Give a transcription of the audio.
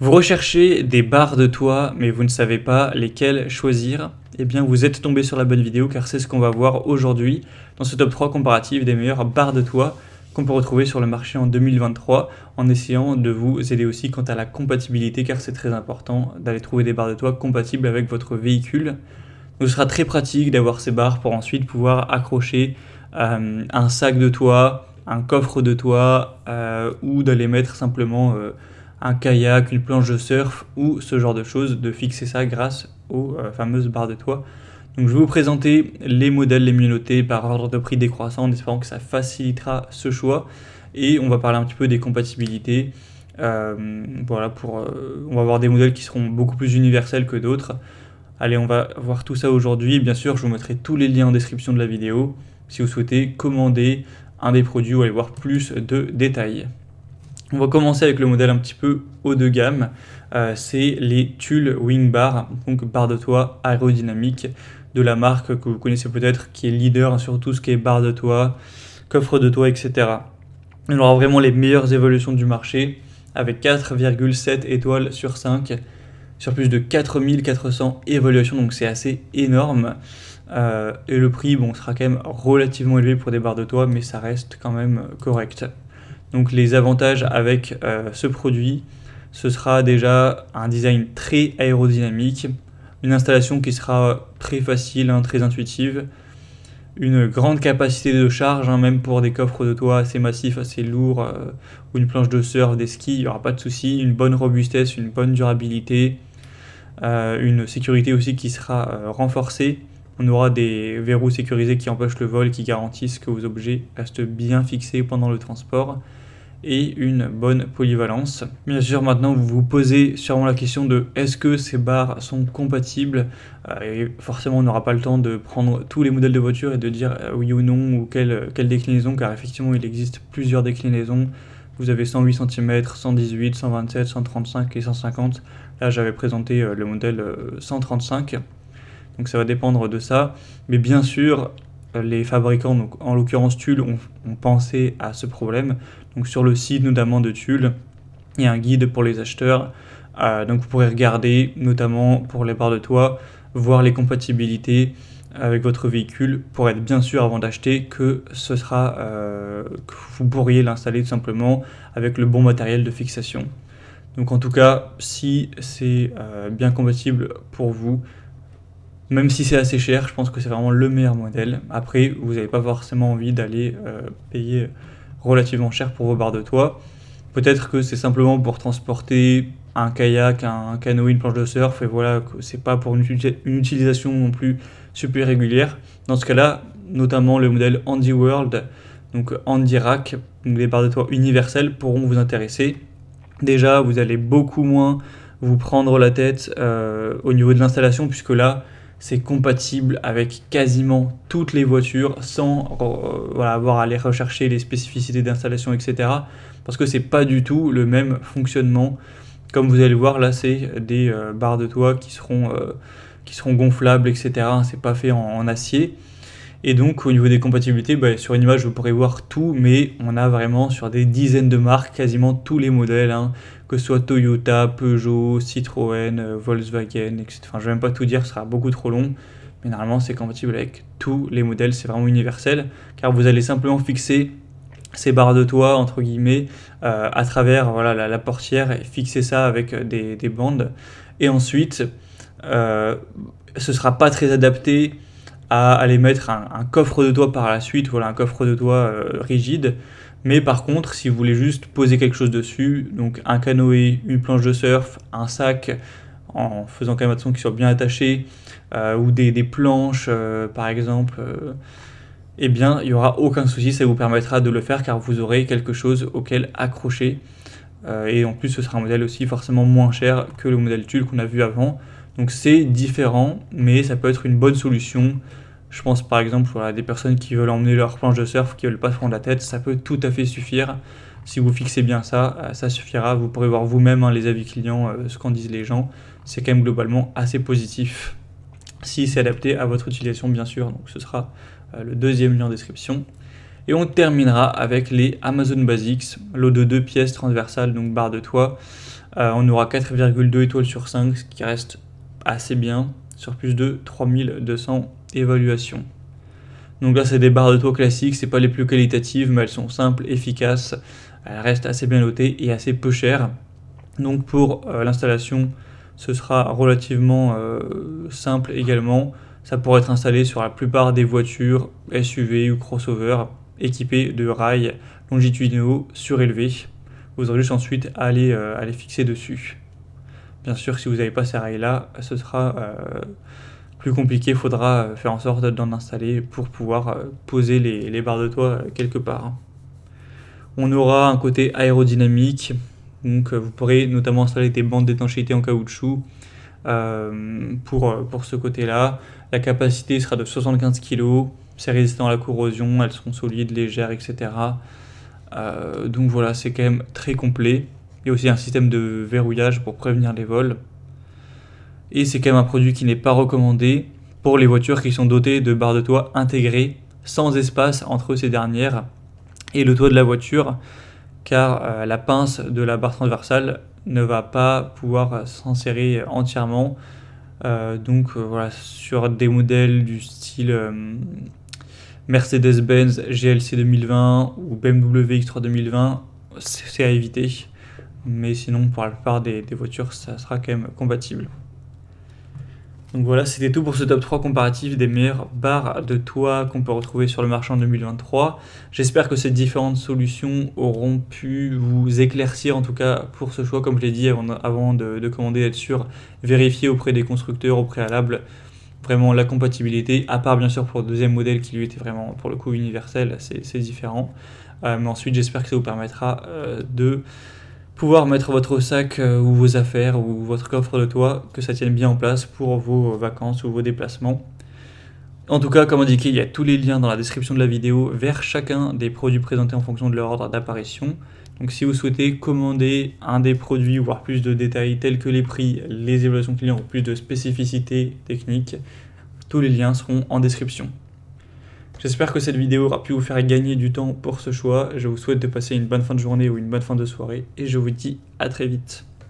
Vous recherchez des barres de toit, mais vous ne savez pas lesquelles choisir? Eh bien, vous êtes tombé sur la bonne vidéo car c'est ce qu'on va voir aujourd'hui dans ce top 3 comparatif des meilleures barres de toit qu'on peut retrouver sur le marché en 2023 en essayant de vous aider aussi quant à la compatibilité car c'est très important d'aller trouver des barres de toit compatibles avec votre véhicule. Donc, ce sera très pratique d'avoir ces barres pour ensuite pouvoir accrocher un sac de toit, un coffre de toit ou d'aller mettre simplement un kayak, une planche de surf ou ce genre de choses, de fixer ça grâce aux fameuses barres de toit. Donc je vais vous présenter les modèles les mieux notés par ordre de prix décroissant en espérant que ça facilitera ce choix. Et on va parler un petit peu des compatibilités. On va avoir des modèles qui seront beaucoup plus universels que d'autres. Allez, on va voir tout ça aujourd'hui. Bien sûr, je vous mettrai tous les liens en description de la vidéo si vous souhaitez commander un des produits ou aller voir plus de détails. On va commencer avec le modèle un petit peu haut de gamme, c'est les Tulle Wing Bar, donc barre de toit aérodynamique de la marque que vous connaissez peut-être, qui est leader sur tout ce qui est barre de toit, coffre de toit, etc. On aura vraiment les meilleures évolutions du marché, avec 4,7 étoiles sur 5, sur plus de 4400 évaluations, donc c'est assez énorme. Et le prix sera quand même relativement élevé pour des barres de toit, mais ça reste quand même correct. Donc les avantages avec ce produit, ce sera déjà un design très aérodynamique, une installation qui sera très facile, très intuitive, une grande capacité de charge, même pour des coffres de toit assez massifs, assez lourds, ou une planche de surf, des skis, il n'y aura pas de souci, une bonne robustesse, une bonne durabilité, une sécurité aussi qui sera renforcée. On aura des verrous sécurisés qui empêchent le vol, qui garantissent que vos objets restent bien fixés pendant le transport, et une bonne polyvalence. Bien sûr, maintenant vous vous posez sûrement la question de est-ce que ces barres sont compatibles, et forcément on n'aura pas le temps de prendre tous les modèles de voitures et de dire oui ou non ou quelle déclinaison, car effectivement il existe plusieurs déclinaisons. Vous avez 108 cm, 118, 127, 135 et 150. Là j'avais présenté le modèle 135, donc ça va dépendre de ça, mais bien sûr les fabricants, donc en l'occurrence Tulle, ont pensé à ce problème. Donc sur le site notamment de Tulle, il y a un guide pour les acheteurs. Donc vous pourrez regarder, notamment pour les barres de toit, voir les compatibilités avec votre véhicule pour être bien sûr avant d'acheter que que vous pourriez l'installer tout simplement avec le bon matériel de fixation. Donc en tout cas, si c'est bien compatible pour vous, même si c'est assez cher, je pense que c'est vraiment le meilleur modèle. Après, vous n'avez pas forcément envie d'aller payer relativement cher pour vos barres de toit. Peut-être que c'est simplement pour transporter un kayak, un canoë, une planche de surf, et voilà, que c'est pas pour une utilisation non plus super régulière. Dans ce cas-là, notamment le modèle Handy World, donc Handy Rack, donc les barres de toit universelles pourront vous intéresser. Déjà, vous allez beaucoup moins vous prendre la tête au niveau de l'installation, puisque là, c'est compatible avec quasiment toutes les voitures sans avoir à aller rechercher les spécificités d'installation, etc. Parce que c'est pas du tout le même fonctionnement. Comme vous allez le voir, là, c'est des barres de toit qui seront gonflables, etc. C'est pas fait en acier. Et donc, au niveau des compatibilités, sur une image, vous pourrez voir tout, mais on a vraiment sur des dizaines de marques, quasiment tous les modèles, que ce soit Toyota, Peugeot, Citroën, Volkswagen, etc. Enfin, je ne vais même pas tout dire, ce sera beaucoup trop long, mais normalement, c'est compatible avec tous les modèles, c'est vraiment universel, car vous allez simplement fixer ces barres de toit, entre guillemets, à travers la portière, et fixer ça avec des bandes. Et ensuite, ce sera pas très adapté à aller mettre un coffre de toit par la suite, un coffre de toit rigide. Mais par contre, si vous voulez juste poser quelque chose dessus, donc un canoë, une planche de surf, un sac, en faisant quand même attention qu'il soit bien attaché, ou des planches par exemple, eh bien il n'y aura aucun souci, ça vous permettra de le faire car vous aurez quelque chose auquel accrocher. Et en plus ce sera un modèle aussi forcément moins cher que le modèle Tulle qu'on a vu avant. Donc c'est différent, mais ça peut être une bonne solution. Je pense par exemple à des personnes qui veulent emmener leur planche de surf, qui veulent pas se prendre la tête, ça peut tout à fait suffire. Si vous fixez bien ça, ça suffira. Vous pourrez voir vous-même les avis clients, ce qu'en disent les gens. C'est quand même globalement assez positif, si c'est adapté à votre utilisation bien sûr. Donc ce sera le deuxième lien en description. Et on terminera avec les Amazon Basics, lot de 2 pièces transversales, donc barre de toit, On aura 4,2 étoiles sur 5, ce qui reste assez bien, sur plus de 3200 évaluations. Donc là, c'est des barres de toit classiques, c'est pas les plus qualitatives, mais elles sont simples, efficaces, elles restent assez bien notées et assez peu chères. Donc pour l'installation, ce sera relativement simple également. Ça pourrait être installé sur la plupart des voitures SUV ou crossover équipées de rails longitudinaux surélevés. Vous aurez juste ensuite à les fixer dessus. Bien sûr, si vous n'avez pas ces rails-là, ce sera plus compliqué. Il faudra faire en sorte d'en installer pour pouvoir poser les barres de toit quelque part. On aura un côté aérodynamique. Donc vous pourrez notamment installer des bandes d'étanchéité en caoutchouc pour ce côté-là. La capacité sera de 75 kg. C'est résistant à la corrosion, elles seront solides, légères, etc. Donc voilà, c'est quand même très complet. Il y a aussi un système de verrouillage pour prévenir les vols. Et c'est quand même un produit qui n'est pas recommandé pour les voitures qui sont dotées de barres de toit intégrées, sans espace entre ces dernières et le toit de la voiture, car la pince de la barre transversale ne va pas pouvoir s'insérer entièrement. Donc voilà, sur des modèles du style Mercedes-Benz GLC 2020 ou BMW X3 2020, c'est à éviter. Mais sinon, pour la plupart des voitures, ça sera quand même compatible. Donc voilà, c'était tout pour ce top 3 comparatif des meilleures barres de toit qu'on peut retrouver sur le marché en 2023. J'espère que ces différentes solutions auront pu vous éclaircir, en tout cas pour ce choix, comme je l'ai dit avant de commander, être sûr, vérifier auprès des constructeurs au préalable vraiment la compatibilité, à part bien sûr pour le deuxième modèle qui lui était vraiment pour le coup universel, c'est différent. Mais ensuite, j'espère que ça vous permettra de pouvoir mettre votre sac ou vos affaires ou votre coffre de toit, que ça tienne bien en place pour vos vacances ou vos déplacements. En tout cas, comme indiqué, il y a tous les liens dans la description de la vidéo vers chacun des produits présentés en fonction de leur ordre d'apparition. Donc si vous souhaitez commander un des produits, voire plus de détails tels que les prix, les évaluations clients ou plus de spécificités techniques, tous les liens seront en description. J'espère que cette vidéo aura pu vous faire gagner du temps pour ce choix. Je vous souhaite de passer une bonne fin de journée ou une bonne fin de soirée et je vous dis à très vite.